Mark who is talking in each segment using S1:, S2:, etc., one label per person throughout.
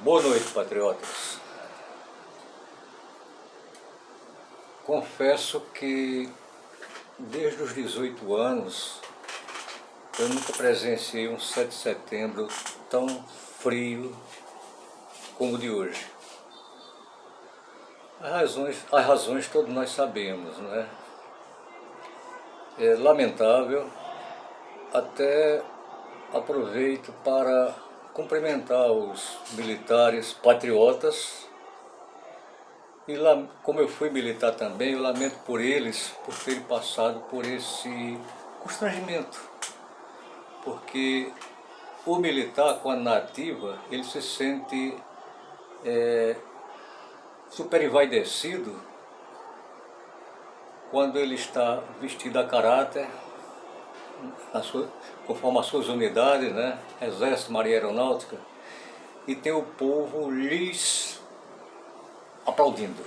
S1: Boa noite, patriotas. Confesso que desde os 18 anos eu nunca presenciei um 7 de setembro tão frio como o de hoje. As razões todos nós sabemos, né? É lamentável, até aproveito para cumprimentar os militares patriotas e lá, como eu fui militar também, eu lamento por eles por terem passado por esse constrangimento, porque o militar, quando na ativa, ele se sente super envaidecido quando ele está vestido a caráter, conforme as suas unidades, né? Exército, Marinha Aeronáutica, e tem o povo lhes aplaudindo.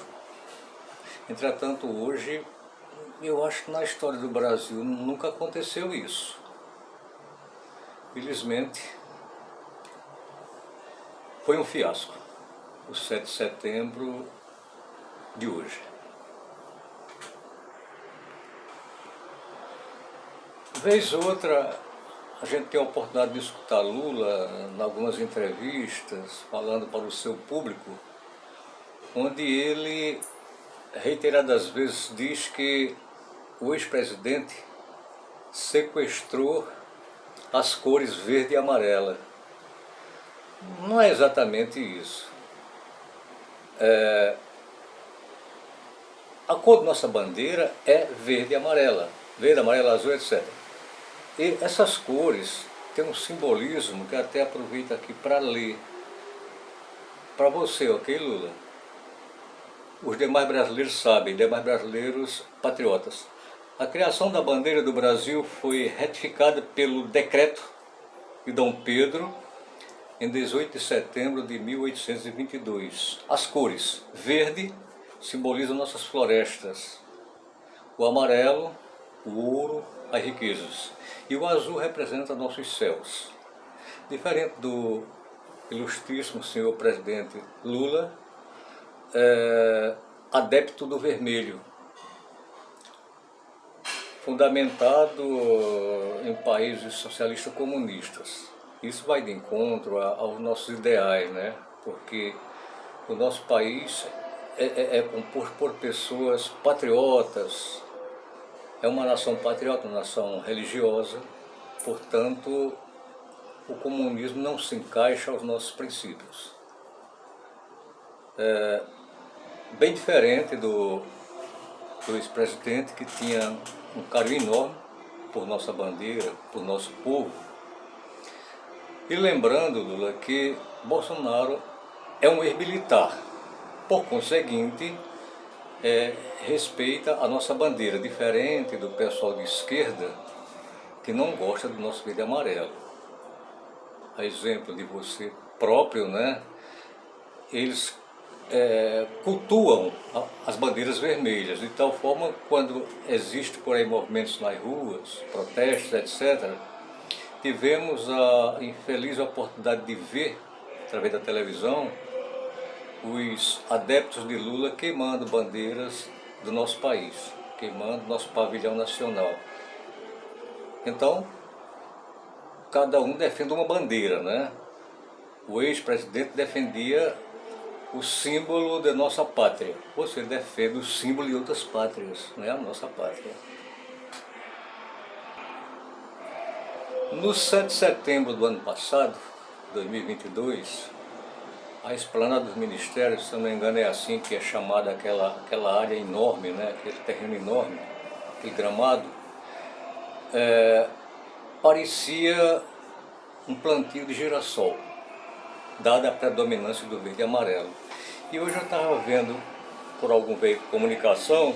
S1: Entretanto, hoje, eu acho que na história do Brasil nunca aconteceu isso. Felizmente, foi um fiasco o 7 de setembro de hoje. Vez ou outra, a gente tem a oportunidade de escutar Lula em algumas entrevistas, falando para o seu público, onde ele reiteradas vezes diz que o ex-presidente sequestrou as cores verde e amarela. Não é exatamente isso. A cor da nossa bandeira é verde e amarela, verde, amarelo, azul, etc. E essas cores têm um simbolismo que até aproveito aqui para ler para você, ok, Lula? Os demais brasileiros sabem, demais brasileiros patriotas. A criação da bandeira do Brasil foi retificada pelo decreto de Dom Pedro em 18 de setembro de 1822. As cores: verde simbolizam nossas florestas, o amarelo, o ouro, as riquezas, e o azul representa nossos céus. Diferente do ilustríssimo senhor presidente Lula, adepto do vermelho, fundamentado em países socialistas comunistas. Isso vai de encontro aos nossos ideais, né? Porque o nosso país é composto por pessoas patriotas, é uma nação patriota, uma nação religiosa, portanto, o comunismo não se encaixa aos nossos princípios. Bem diferente do ex-presidente, que tinha um carinho enorme por nossa bandeira, por nosso povo. E lembrando, Lula, que Bolsonaro é um ex-militar, por conseguinte, respeita a nossa bandeira, diferente do pessoal de esquerda que não gosta do nosso verde e amarelo. A exemplo de você próprio, né? Eles cultuam as bandeiras vermelhas, de tal forma que quando existe por aí movimentos nas ruas, protestos, etc., tivemos a infeliz oportunidade de ver, através da televisão, os adeptos de Lula queimando bandeiras do nosso país, queimando nosso pavilhão nacional. Então, cada um defende uma bandeira, né? O ex-presidente defendia o símbolo da nossa pátria. Você defende o símbolo de outras pátrias, não é a nossa pátria. No 7 de setembro do ano passado, 2022, a esplanada dos ministérios, se não me engano é assim que é chamada aquela área enorme, né? Aquele terreno enorme, aquele gramado, parecia um plantio de girassol, dada a predominância do verde e amarelo. E hoje eu estava vendo, por algum veículo de comunicação,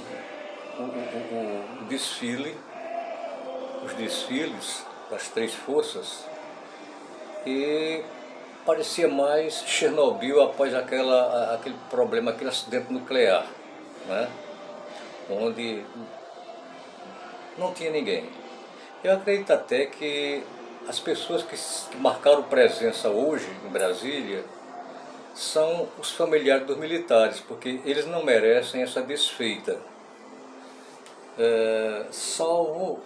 S1: o desfile, os desfiles das três forças, e parecia mais Chernobyl após aquele problema, aquele acidente nuclear, né? Onde não tinha ninguém. Eu acredito até que as pessoas que marcaram presença hoje em Brasília são os familiares dos militares, porque eles não merecem essa desfeita. Salvo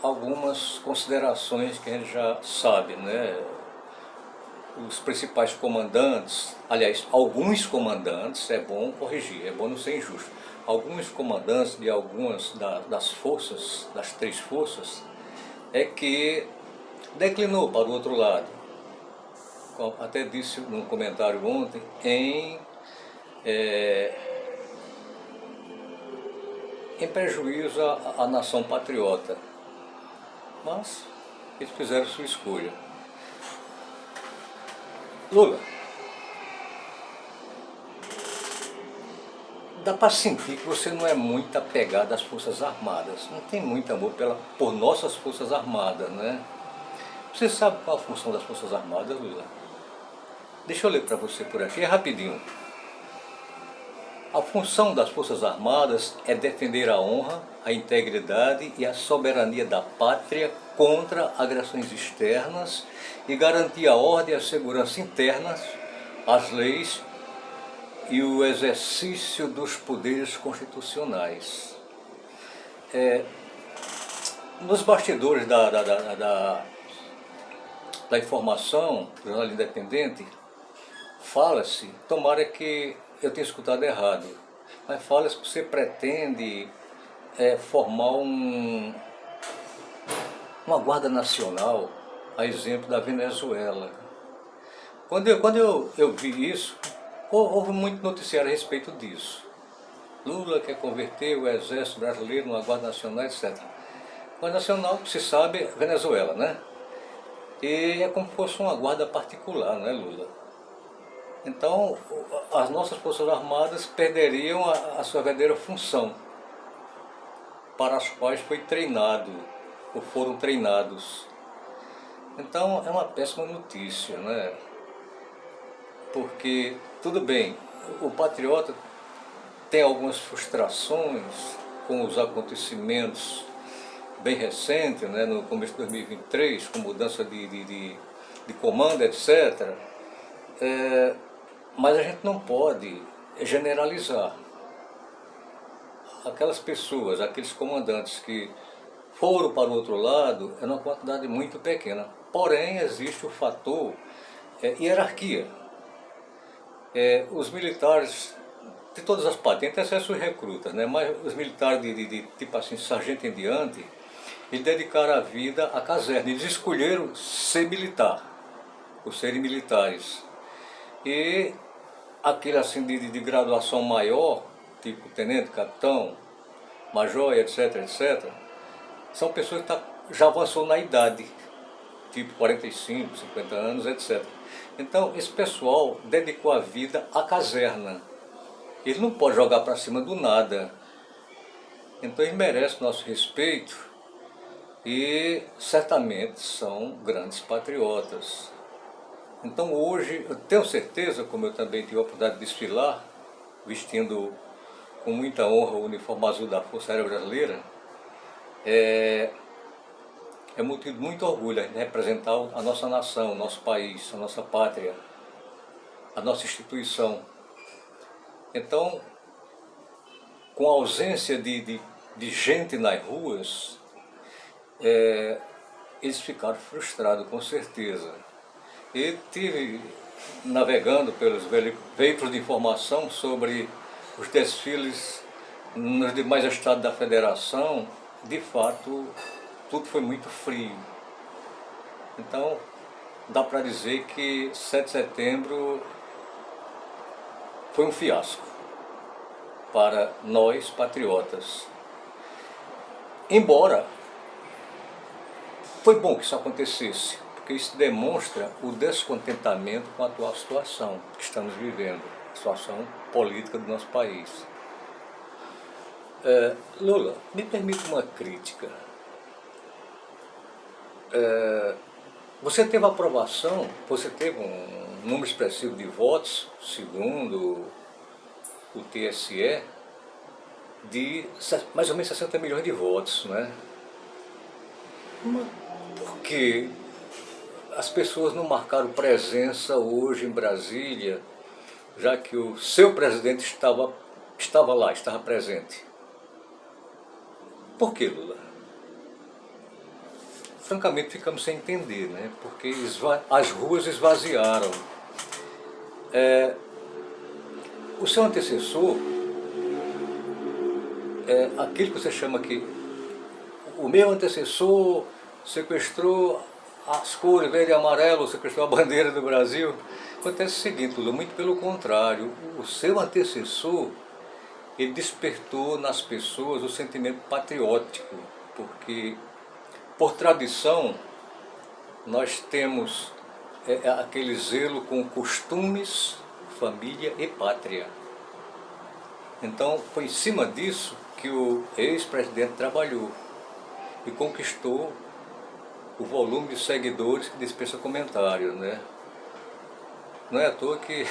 S1: algumas considerações que a gente já sabe, né? Os principais comandantes, aliás, alguns comandantes, é bom corrigir, é bom não ser injusto, alguns comandantes de algumas das forças, das 3 forças, é que declinou para o outro lado. Até disse num comentário ontem, em prejuízo à nação patriota. Mas eles fizeram sua escolha. Lula, dá para sentir que você não é muito apegado às Forças Armadas. Não tem muito amor por nossas Forças Armadas, né? Você sabe qual a função das Forças Armadas, Lula? Deixa eu ler para você por aqui, é rapidinho. A função das Forças Armadas é defender a honra, a integridade e a soberania da pátria contra agressões externas e garantir a ordem e a segurança internas, as leis e o exercício dos poderes constitucionais. Nos bastidores da informação, do Jornal Independente, fala-se, tomara que eu tenha escutado errado, mas fala-se que você pretende formar uma Guarda Nacional, a exemplo da Venezuela. Quando eu vi isso, houve muito noticiário a respeito disso. Lula quer converter o exército brasileiro numa Guarda Nacional, etc. Guarda Nacional, se sabe, é Venezuela, né? E é como se fosse uma guarda particular, né, Lula? Então, as nossas Forças Armadas perderiam a sua verdadeira função, para as quais foi treinado, ou foram treinados. Então, é uma péssima notícia, né? Porque, tudo bem, o patriota tem algumas frustrações com os acontecimentos bem recentes, né, no começo de 2023, com mudança de comando, etc. Mas a gente não pode generalizar. Aquelas pessoas, aqueles comandantes que foram para o outro lado, é uma quantidade muito pequena. Porém, existe o fator hierarquia. Os militares de todas as partes, tem até acesso aos recrutas, né? Mas os militares de tipo assim, sargento em diante, eles dedicaram a vida à caserna. Eles escolheram ser militar, por serem militares. E aquele assim de graduação maior, tipo tenente, capitão, major, etc, etc, são pessoas que já avançou na idade, tipo 45, 50 anos, etc. Então, esse pessoal dedicou a vida à caserna. Ele não pode jogar para cima do nada. Então, ele merece nosso respeito e certamente são grandes patriotas. Então, hoje, eu tenho certeza, como eu também tive a oportunidade de desfilar, vestindo com muita honra o uniforme azul da Força Aérea Brasileira, é motivo de muito orgulho de representar a nossa nação, o nosso país, a nossa pátria, a nossa instituição. Então, com a ausência de gente nas ruas, eles ficaram frustrados, com certeza. E tive navegando pelos veículos de informação sobre os desfiles nos demais estados da federação. De fato, tudo foi muito frio. Então, dá para dizer que 7 de setembro foi um fiasco para nós patriotas. Embora foi bom que isso acontecesse, porque isso demonstra o descontentamento com a atual situação que estamos vivendo, a situação política do nosso país. Lula, me permite uma crítica. Você teve aprovação, você teve um número expressivo de votos, segundo o TSE, de mais ou menos 60 milhões de votos, né? Mas por que as pessoas não marcaram presença hoje em Brasília, já que o seu presidente estava lá, estava presente. Por que, Lula? Francamente ficamos sem entender, né? Porque as ruas esvaziaram. O seu antecessor, aquilo que você chama aqui, o meu antecessor sequestrou as cores verde e amarelo, sequestrou a bandeira do Brasil. Acontece o seguinte, Lula, muito pelo contrário, o seu antecessor, ele despertou nas pessoas o sentimento patriótico, porque, por tradição, nós temos aquele zelo com costumes, família e pátria. Então, foi em cima disso que o ex-presidente trabalhou e conquistou o volume de seguidores que dispensa comentários, né? Não é à toa que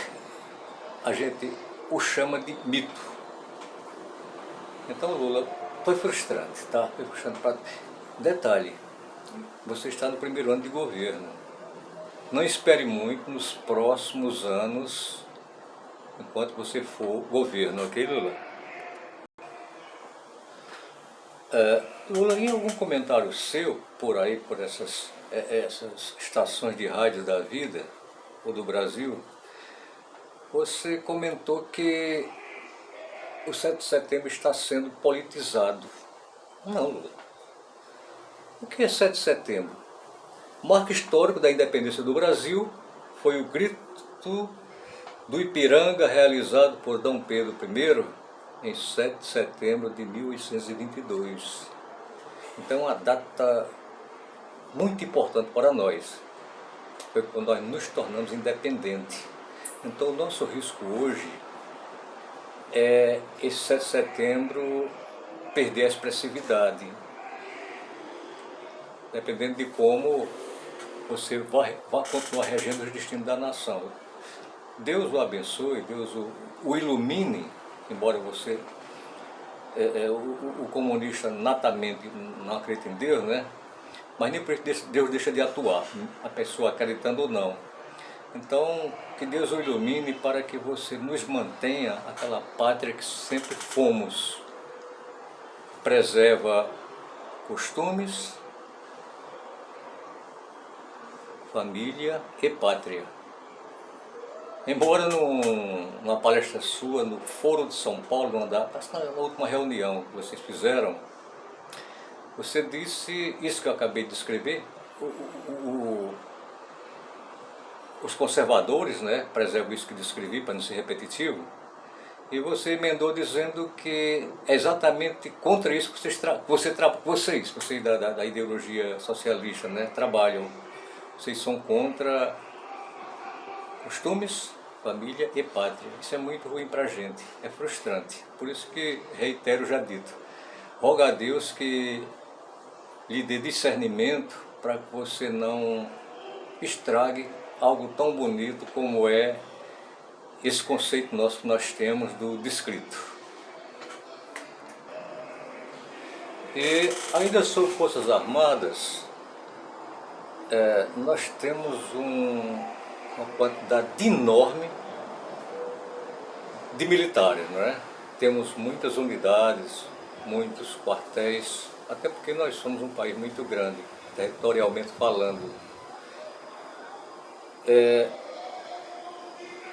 S1: a gente o chama de mito. Então, Lula, foi frustrante, tá? Foi frustrante. Detalhe, você está no primeiro ano de governo. Não espere muito nos próximos anos, enquanto você for governo, ok, Lula? Lula, em algum comentário seu, por aí, por essas estações de rádio da vida, ou do Brasil, você comentou que o 7 de setembro está sendo politizado. Não, Lula. O que é 7 de setembro? O marco histórico da independência do Brasil foi o grito do Ipiranga realizado por Dom Pedro I em 7 de setembro de 1822. Então, uma data muito importante para nós. Foi quando nós nos tornamos independentes. Então, o nosso risco hoje é esse 7 de setembro perder a expressividade. Dependendo de como você vai continuar regendo os destinos da nação. Deus o abençoe, Deus o ilumine, embora você, o comunista natamente não acredita em Deus, né? Mas nem por isso Deus deixa de atuar, a pessoa acreditando ou não. Então, que Deus o ilumine para que você nos mantenha aquela pátria que sempre fomos. Preserva costumes, família e pátria. Embora numa palestra sua no Foro de São Paulo, na última reunião que vocês fizeram, você disse isso que eu acabei de escrever, os conservadores, né, preservam isso que descrevi para não ser repetitivo, e você emendou dizendo que é exatamente contra isso que vocês da ideologia socialista, né, trabalham. Vocês são contra costumes, família e pátria. Isso é muito ruim para a gente, é frustrante. Por isso que, reitero o já dito, rogo a Deus que lhe dê discernimento para que você não estrague algo tão bonito como é esse conceito nosso que nós temos do descrito. E ainda sobre Forças Armadas, nós temos uma quantidade enorme de militares, não é? Temos muitas unidades, muitos quartéis, até porque nós somos um país muito grande, territorialmente falando.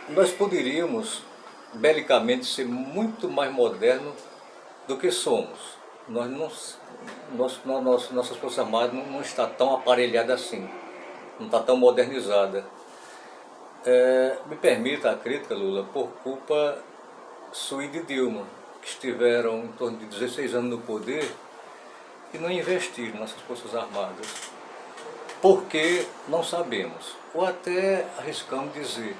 S1: Nós poderíamos, belicamente, ser muito mais modernos do que somos. Nossas Forças Armadas não está tão aparelhada assim, não está tão modernizada. Me permita a crítica, Lula, por culpa sua e de Dilma, que estiveram em torno de 16 anos no poder e não investiram nas Forças Armadas. Porque não sabemos, ou até arriscamos dizer.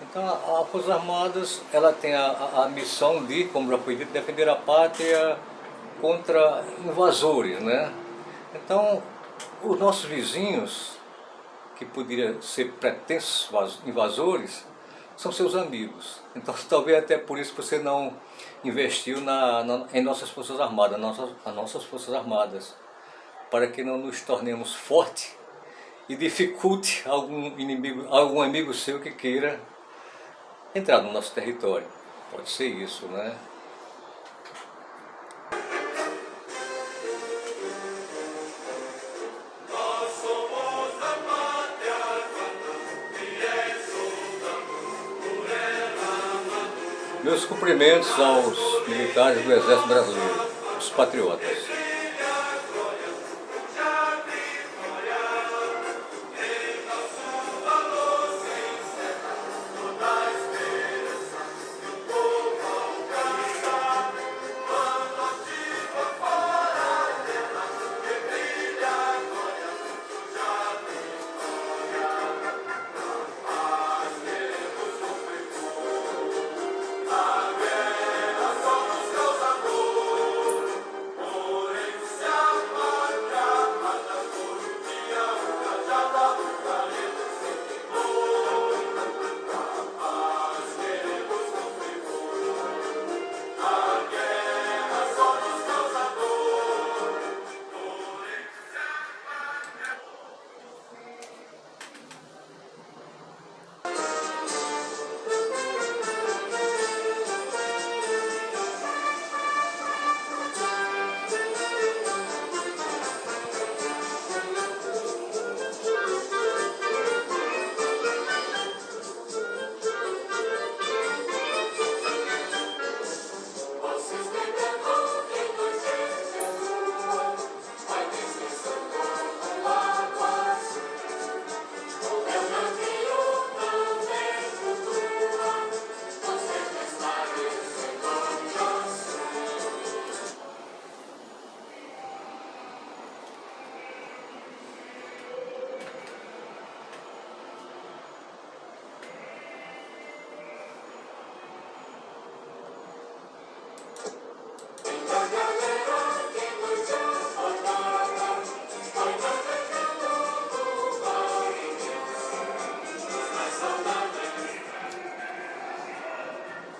S1: Então, as Forças Armadas, ela tem a missão de, como já foi dito, defender a pátria contra invasores, né? Então, os nossos vizinhos, que poderiam ser pretensos invasores, são seus amigos. Então, talvez até por isso você não investiu em nossas Forças Armadas, as nossas Forças Armadas, para que não nos tornemos fortes e dificulte algum amigo seu que queira entrar no nosso território. Pode ser isso, né? Meus cumprimentos aos militares do Exército Brasileiro, os patriotas.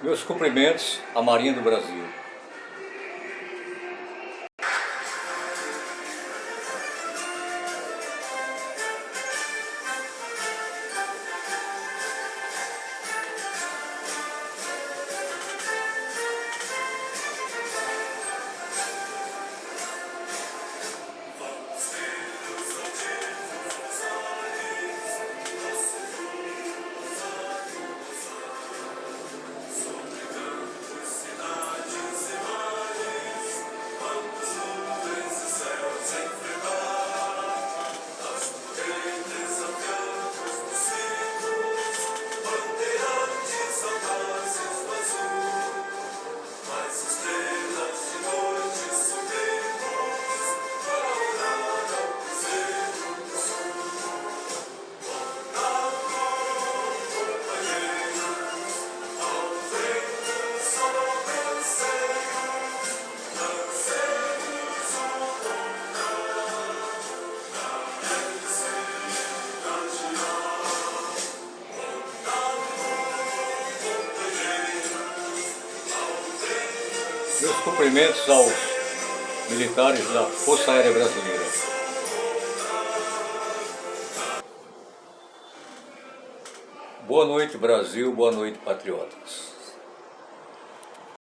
S1: Meus cumprimentos à Marinha do Brasil. Meus cumprimentos aos militares da Força Aérea Brasileira. Boa noite, Brasil. Boa noite, patriotas.